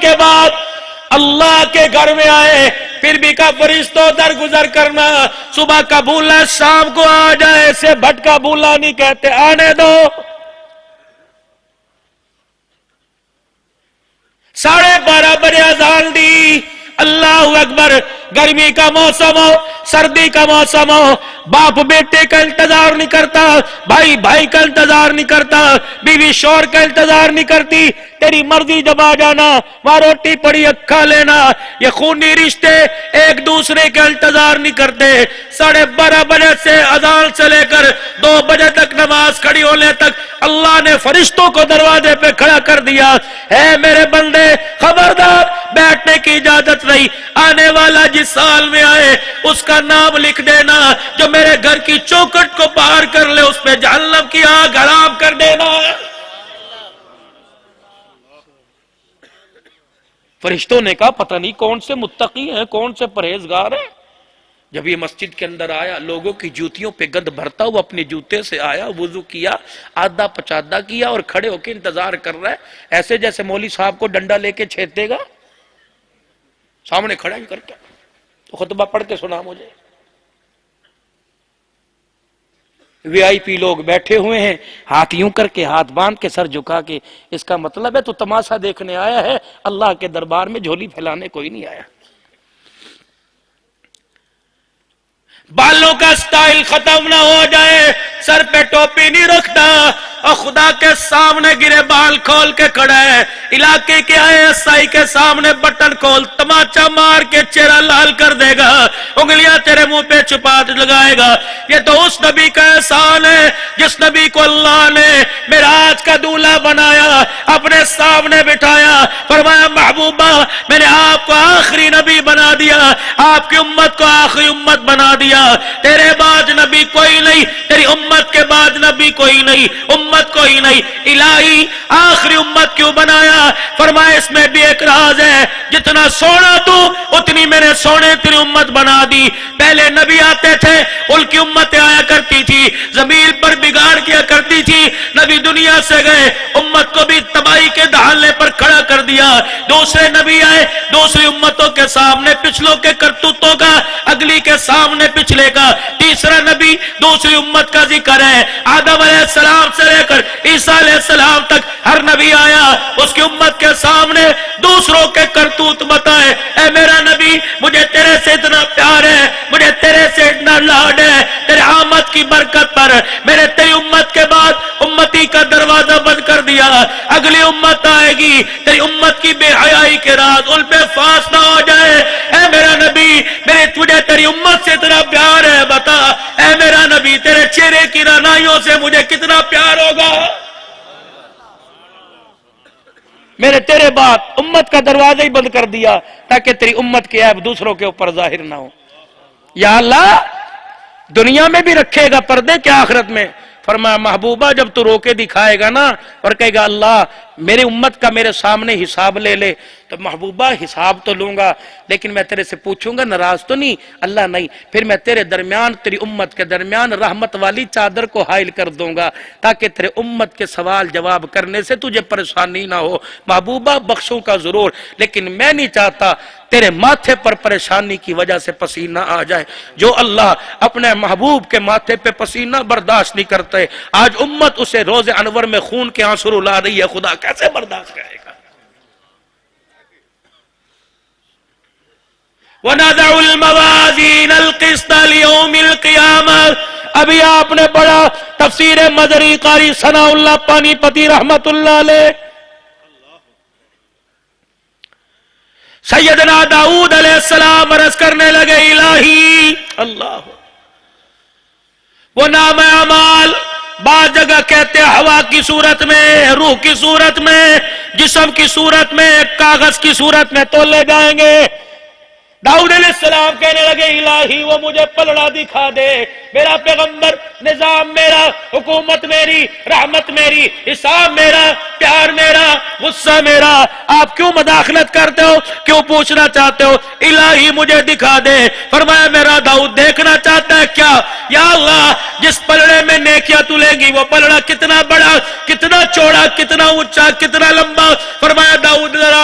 کے بعد اللہ کے گھر میں آئے، پھر بھی کا فرشتوں درگزر کرنا، صبح کا بھولا شام کو آ جائے، اسے بھٹکا بھولا نہیں کہتے، آنے دو۔ 12:30 بجے اذان دی، اللہ اکبر، گرمی کا موسم ہو، سردی کا موسم ہو، باپ بیٹے کا انتظار نہیں کرتا، بھائی بھائی کا انتظار نہیں کرتا، بیوی شوہر کا انتظار نہیں کرتی، تیری مرضی جب آ جانا، وہاں روٹی پڑی کھا لینا۔ یہ خونی رشتے ایک دوسرے کا انتظار نہیں کرتے۔ 12:30 بجے سے اذان سے لے کر 2 بجے تک نماز کھڑی ہونے تک اللہ نے فرشتوں کو دروازے پہ کھڑا کر دیا، اے میرے بندے خبردار، بیٹھنے کی اجازت نہیں، آنے والا جس سال میں آئے اس کا نام لکھ دینا، جو میرے گھر کی چوکھٹ کو پار کر لے اس پہ جہنم کی آگ حرام کر دینا۔ فرشتوں نے کہا پتہ نہیں کون سے متقی ہیں، کون سے پرہیزگار ہیں۔ جب یہ مسجد کے اندر آیا، لوگوں کی جوتیوں پہ گند بھرتا ہوا اپنے جوتے سے آیا، وضو کیا، آدھا پچادہ کیا اور کھڑے ہو کے انتظار کر رہا ہے، ایسے جیسے مولوی صاحب کو ڈنڈا لے کے چھیدے گا، سامنے کھڑا ہی کر کے تو خطبہ پڑھ کے سنا مجھے۔ وی آئی پی لوگ بیٹھے ہوئے ہیں، ہاتھ یوں کر کے، ہاتھ باندھ کے، سر جھکا کے، اس کا مطلب ہے تو تماشا دیکھنے آیا ہے، اللہ کے دربار میں جھولی پھیلانے کوئی نہیں آیا۔ بالوں کا سٹائل ختم نہ ہو جائے، سر پہ ٹوپی نہیں رکھتا اور خدا کے سامنے گرے بال کھول کے کھڑا ہے، علاقے کے آئے ایسائی کے سامنے بٹن کھول تماچا مار کے چہرہ لال کر دے گا، انگلیاں تیرے منہ پہ چھپا لگائے گا۔ یہ تو اس نبی کا احسان ہے جس نبی کو اللہ نے معراج کا دولہا بنایا، اپنے سامنے بٹھایا، فرمایا محبوبہ میں نے آپ کو آخری نبی بنا دیا، آپ کی امت کو آخری امت بنا دیا، تیرے بعد نبی کوئی نہیں، تیری امت کے بعد نبی کوئی نہیں، امت کوئی نہیں۔ الہی آخری امت کیوں بنایا؟ فرمایا اس میں بھی ایک راز ہے، جتنا سونا تو اتنی میں نے سونے تیری امت بنا دی۔ پہلے نبی آتے تھے، ان کی امتیں آیا کرتی تھی، زمین پر بگاڑ کیا کرتی تھی، نبی دنیا سے گئے، امت کو بھی تباہی کے دہانے پر کھڑا کر دیا۔ دوسرے نبی آئے، دوسری امتوں کے سامنے پچھلوں کے کرتوتوں کا، اگلی کے سامنے پچھلے کا۔ تیسرا نبی دوسری امت کا ذکر ہے، آدم علیہ السلام سے لے کر عیسیٰ علیہ السلام تک ہر نبی آیا، اس کی امت کے سامنے دوسروں کے کرتوت بتائے، اے میرا نبی مجھے تیرے سے اتنا پیار ہے، مجھے تیرے سے اتنا لاڈ ہے، تیرے آمد کی برکت پر میں نے تیری امت کے بعد امتی کا دروازہ بند کر دیا، اگلی امت آئے گی، تیری امت کی بے حیائی کے راز ان پہ فاش نہ ہو جائے۔ اے میرا نبی میرے تجھے تیری امت سے اتنا پیار ہے، بتا اے میرا نبی تیرے چہرے کی رعنائیوں سے مجھے کتنا پیار ہوگا۔ میرے تیرے بعد امت کا دروازہ ہی بند کر دیا تاکہ تیری امت کے عیب دوسروں کے اوپر ظاہر نہ ہو۔ یا اللہ دنیا میں بھی رکھے گا پردے کیا آخرت میں؟ فرمایا محبوبہ جب تو رو کے دکھائے گا نا اور کہے گا اللہ میری امت کا میرے سامنے حساب لے لے، تو محبوبہ حساب تو لوں گا لیکن میں تیرے سے پوچھوں گا ناراض تو نہیں؟ اللہ نہیں، پھر میں تیرے درمیان تیری امت کے درمیان رحمت والی چادر کو حائل کر دوں گا تاکہ تیرے امت کے سوال جواب کرنے سے تجھے پریشانی نہ ہو۔ محبوبہ بخشوں کا ضرور، لیکن میں نہیں چاہتا تیرے ماتھے پر پریشانی کی وجہ سے پسینہ آ جائے۔ جو اللہ اپنے محبوب کے ماتھے پہ پسینہ برداشت نہیں کرتے، آج امت اسے روز انور میں خون کے آنسو رلا رہی ہے، خدا کیسے برداشت کرے گا؟ وَنَضَعُ الْمَوَازِينَ الْقِسْطَ لِيَوْمِ الْقِيَامَةِ۔ ابھی آپ نے پڑھا تفسیر مدری قاری ثناء اللہ پانی پتی رحمت اللہ علیہ، سیدنا داؤد علیہ السلام عرض کرنے لگے الہی اللہ، وہ نام اعمال بعض جگہ کہتے ہیں ہوا کی صورت میں، روح کی صورت میں، جسم کی صورت میں، کاغذ کی صورت میں تولے جائیں گے۔ داؤد علیہ السلام کہنے لگے الہی وہ مجھے پلڑا دکھا دے، میرا پیغمبر، نظام میرا، حکومت میری، رحمت میری، حساب میرا، پیار میرا، غصہ میرا، آپ کیوں مداخلت کرتے ہو؟ کیوں پوچھنا چاہتے ہو؟ الہی مجھے دکھا دے۔ فرمایا میرا داؤد دیکھنا چاہتا ہے کیا؟ یا اللہ جس پلڑے میں نیکیاں تلے گی وہ پلڑا کتنا بڑا، کتنا چوڑا، کتنا اونچا، کتنا لمبا؟ فرمایا داؤد ذرا